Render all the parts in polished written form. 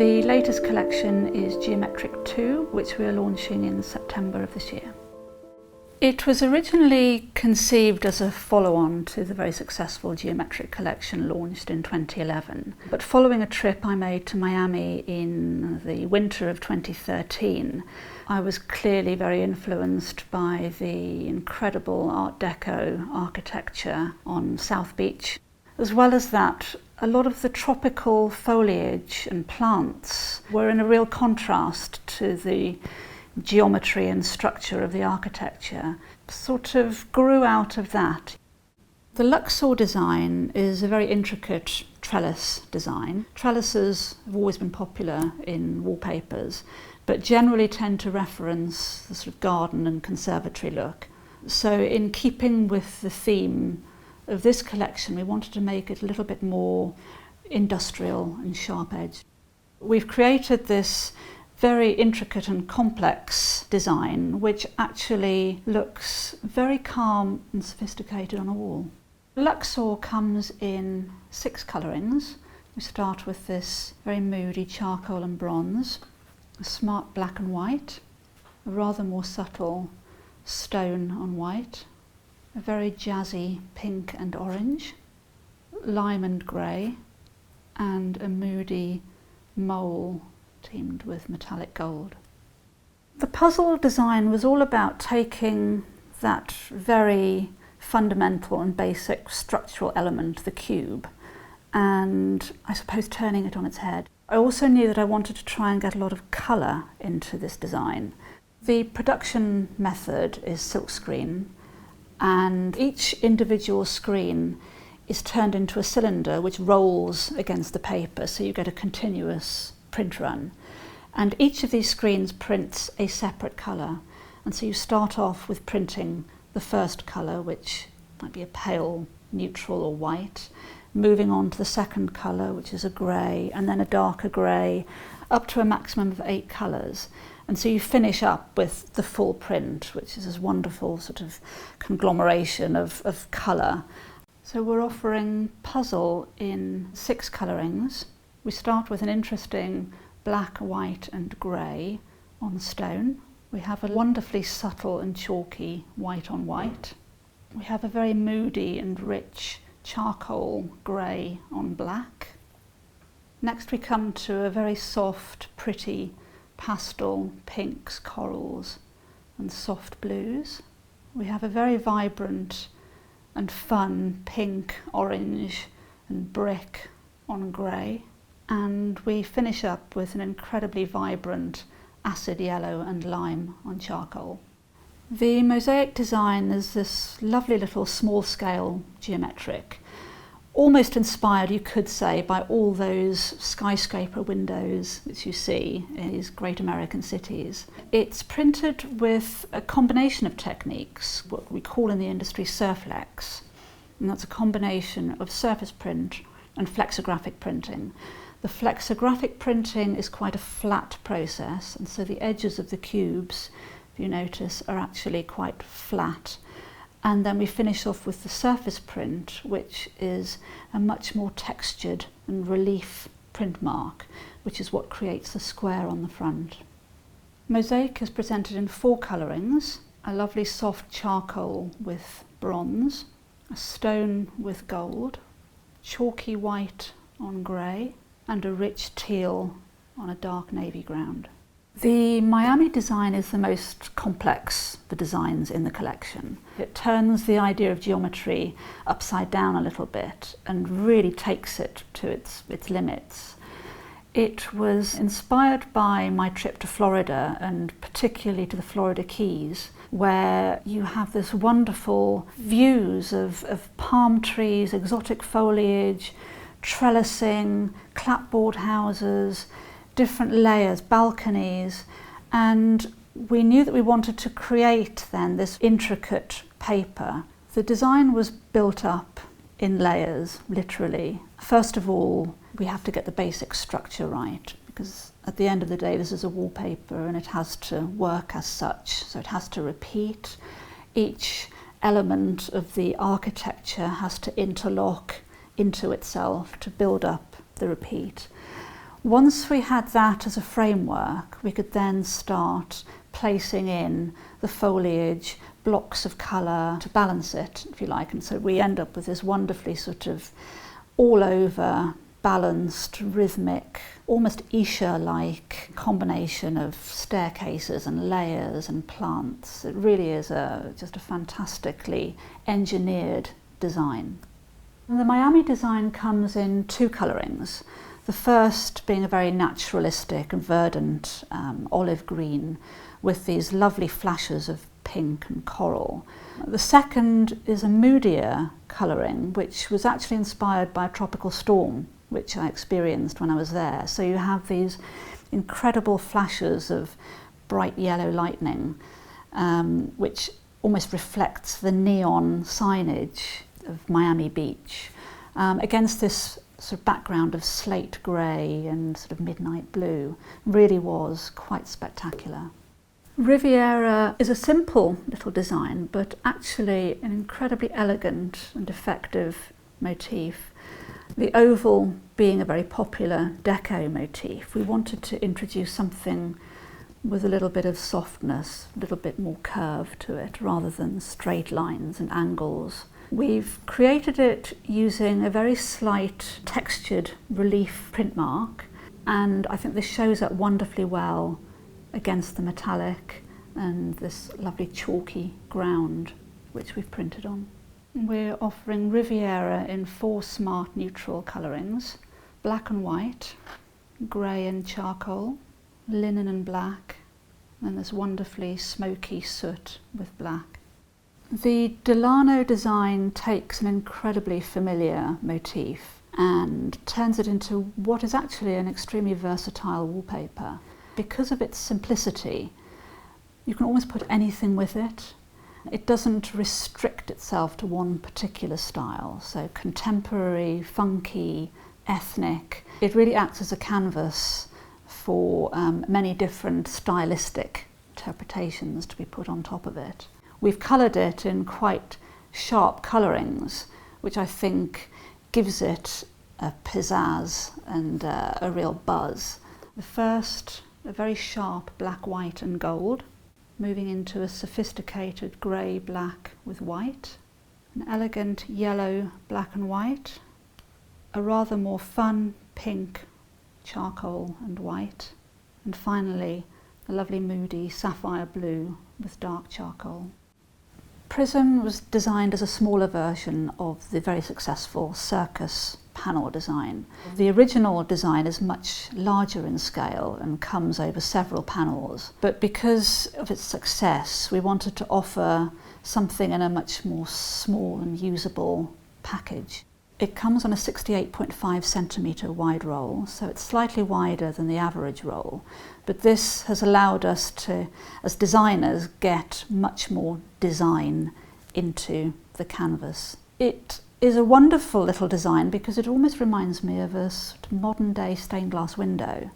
The latest collection is Geometric 2, which we are launching in September of this year. It was originally conceived as a follow-on to the very successful Geometric collection launched in 2011. But following a trip I made to Miami in the winter of 2013, I was clearly very influenced by the incredible Art Deco architecture on South Beach. As well as that, a lot of the tropical foliage and plants were in a real contrast to the geometry and structure of the architecture, sort of grew out of that. The Luxor design is a very intricate trellis design. Trellises have always been popular in wallpapers, but generally tend to reference the sort of garden and conservatory look. So in keeping with the theme of this collection, we wanted to make it a little bit more industrial and sharp edged. We've created this very intricate and complex design, which actually looks very calm and sophisticated on a wall. Luxor comes in 6 colourings. We start with this very moody charcoal and bronze, a smart black and white, a rather more subtle stone on white, a very jazzy pink and orange, lime and grey, and a moody mole teamed with metallic gold. The puzzle design was all about taking that very fundamental and basic structural element, the cube, and I suppose turning it on its head. I also knew that I wanted to try and get a lot of colour into this design. The production method is silkscreen, and each individual screen is turned into a cylinder which rolls against the paper, so you get a continuous print run. And each of these screens prints a separate colour, and so you start off with printing the first colour, which might be a pale neutral or white, moving on to the second colour, which is a grey, and then a darker grey, up to a maximum of 8 colours. And so you finish up with the full print, which is this wonderful sort of conglomeration of colour. So we're offering puzzle in 6 colourings. We start with an interesting black, white and grey on stone. We have a wonderfully subtle and chalky white on white. We have a very moody and rich charcoal grey on black. Next we come to a very soft, pretty pastel pinks, corals and soft blues. We have a very vibrant and fun pink, orange and brick on grey. And we finish up with an incredibly vibrant acid yellow and lime on charcoal. The mosaic design is this lovely little small-scale geometric, almost inspired, you could say, by all those skyscraper windows which you see in these great American cities. It's printed with a combination of techniques, what we call in the industry surflex, and that's a combination of surface print and flexographic printing. The flexographic printing is quite a flat process, and so the edges of the cubes, if you notice, are actually quite flat. And then we finish off with the surface print, which is a much more textured and relief print mark, which is what creates the square on the front. Mosaic is presented in 4 colourings, a lovely soft charcoal with bronze, a stone with gold, chalky white on grey, and a rich teal on a dark navy ground. The Miami design is the most complex of the designs in the collection. It turns the idea of geometry upside down a little bit and really takes it to its limits. It was inspired by my trip to Florida, and particularly to the Florida Keys, where you have this wonderful views of palm trees, exotic foliage, trellising, clapboard houses, different layers, balconies, and we knew that we wanted to create then this intricate paper. The design was built up in layers, literally. First of all, we have to get the basic structure right, because at the end of the day this is a wallpaper and it has to work as such, so it has to repeat. Each element of the architecture has to interlock into itself to build up the repeat. Once we had that as a framework, we could then start placing in the foliage, blocks of colour to balance it, if you like. And so we end up with this wonderfully sort of all over balanced, rhythmic, almost Escher-like combination of staircases and layers and plants. It really is just a fantastically engineered design. And the Miami design comes in two colourings. The first being a very naturalistic and verdant olive green with these lovely flashes of pink and coral. The second is a moodier colouring, which was actually inspired by a tropical storm, which I experienced when I was there. So you have these incredible flashes of bright yellow lightning, which almost reflects the neon signage of Miami Beach, against this sort of background of slate grey and sort of midnight blue. Really was quite spectacular. Riviera is a simple little design, but actually an incredibly elegant and effective motif. The oval being a very popular deco motif, we wanted to introduce something with a little bit of softness, a little bit more curve to it, rather than straight lines and angles. We've created it using a very slight textured relief print mark, and I think this shows up wonderfully well against the metallic and this lovely chalky ground which we've printed on. We're offering Riviera in 4 smart neutral colourings: black and white, grey and charcoal, linen and black, and this wonderfully smoky soot with black. The Delano design takes an incredibly familiar motif and turns it into what is actually an extremely versatile wallpaper. Because of its simplicity, you can almost put anything with it. It doesn't restrict itself to one particular style, so contemporary, funky, ethnic. It really acts as a canvas for many different stylistic interpretations to be put on top of it. We've coloured it in quite sharp colourings, which I think gives it a pizzazz and a real buzz. The first, a very sharp black, white and gold, moving into a sophisticated grey, black with white, an elegant yellow, black and white, a rather more fun pink, charcoal and white, and finally a lovely moody sapphire blue with dark charcoal. Prism was designed as a smaller version of the very successful Circus panel design. The original design is much larger in scale and comes over several panels, but because of its success we wanted to offer something in a much more small and usable package. It comes on a 68.5 centimetre wide roll, so it's slightly wider than the average roll, but this has allowed us to, as designers, get much more design into the canvas. It is a wonderful little design because it almost reminds me of a sort of modern day stained glass window,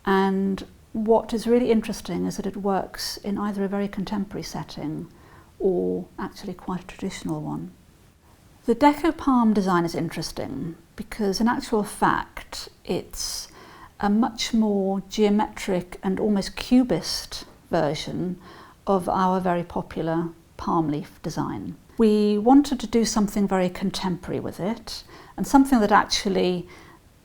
and what is really interesting is that it works in either a very contemporary setting or actually quite a traditional one. The Deco palm design is interesting because in actual fact it's a much more geometric and almost cubist version of our very popular palm leaf design. We wanted to do something very contemporary with it and something that actually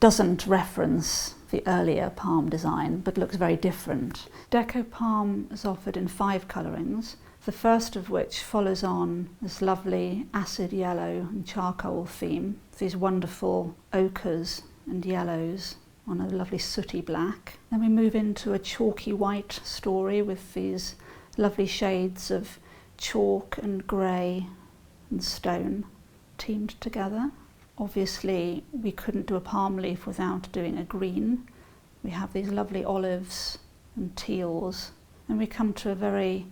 doesn't reference the earlier palm design but looks very different. Deco palm is offered in 5 colourings, the first of which follows on this lovely acid yellow and charcoal theme, these wonderful ochres and yellows on a lovely sooty black. Then we move into a chalky white story with these lovely shades of chalk and grey and stone teamed together. Obviously we couldn't do a palm leaf without doing a green. We have these lovely olives and teals, and we come to a very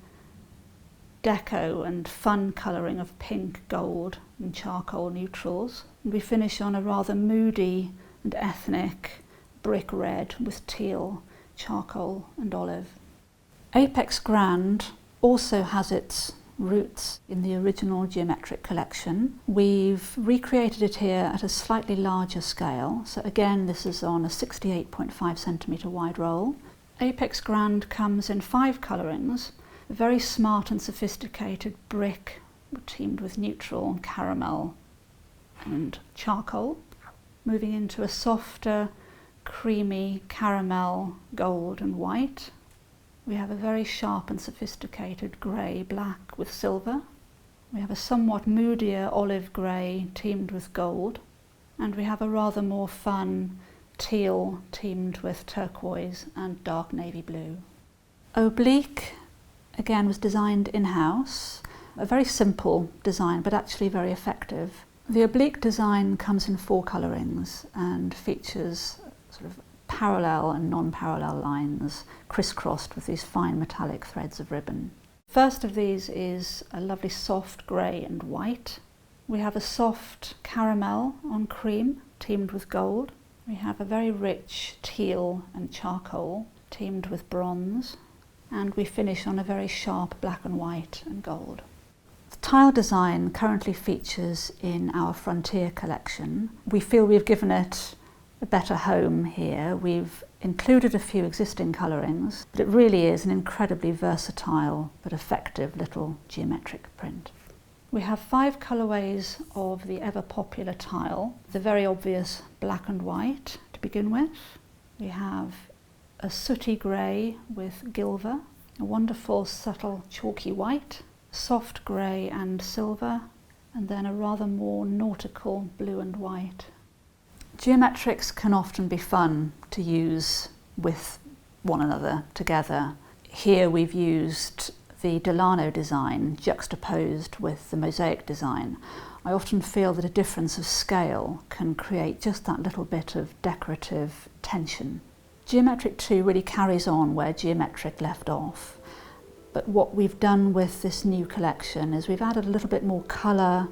deco and fun colouring of pink, gold and charcoal neutrals. And we finish on a rather moody and ethnic brick red with teal, charcoal and olive. Apex Grand also has its roots in the original geometric collection. We've recreated it here at a slightly larger scale. So again, this is on a 68.5 centimetre wide roll. Apex Grand comes in 5 colourings, a very smart and sophisticated brick teamed with neutral, caramel and charcoal, moving into a softer, creamy caramel, gold and white. We have a very sharp and sophisticated grey, black with silver. We have a somewhat moodier olive grey teamed with gold. And we have a rather more fun teal teamed with turquoise and dark navy blue. Oblique, again, was designed in-house. A very simple design, but actually very effective. The oblique design comes in 4 colourings and features sort of parallel and non-parallel lines crisscrossed with these fine metallic threads of ribbon. First of these is a lovely soft grey and white. We have a soft caramel on cream teamed with gold. We have a very rich teal and charcoal teamed with bronze. And we finish on a very sharp black and white and gold. The tile design currently features in our Frontier collection. We feel we've given it a better home here. We've included a few existing colourings, but it really is an incredibly versatile but effective little geometric print. We have 5 colourways of the ever popular tile. The very obvious black and white to begin with. We have a sooty grey with gilver, a wonderful subtle chalky white, soft grey and silver, and then a rather more nautical blue and white. Geometrics can often be fun to use with one another together. Here we've used the Delano design juxtaposed with the mosaic design. I often feel that a difference of scale can create just that little bit of decorative tension. Geometric 2 really carries on where Geometric left off. But what we've done with this new collection is we've added a little bit more colour.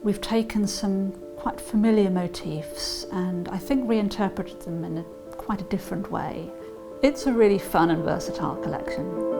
We've taken some quite familiar motifs and I think reinterpreted them in quite a different way. It's a really fun and versatile collection.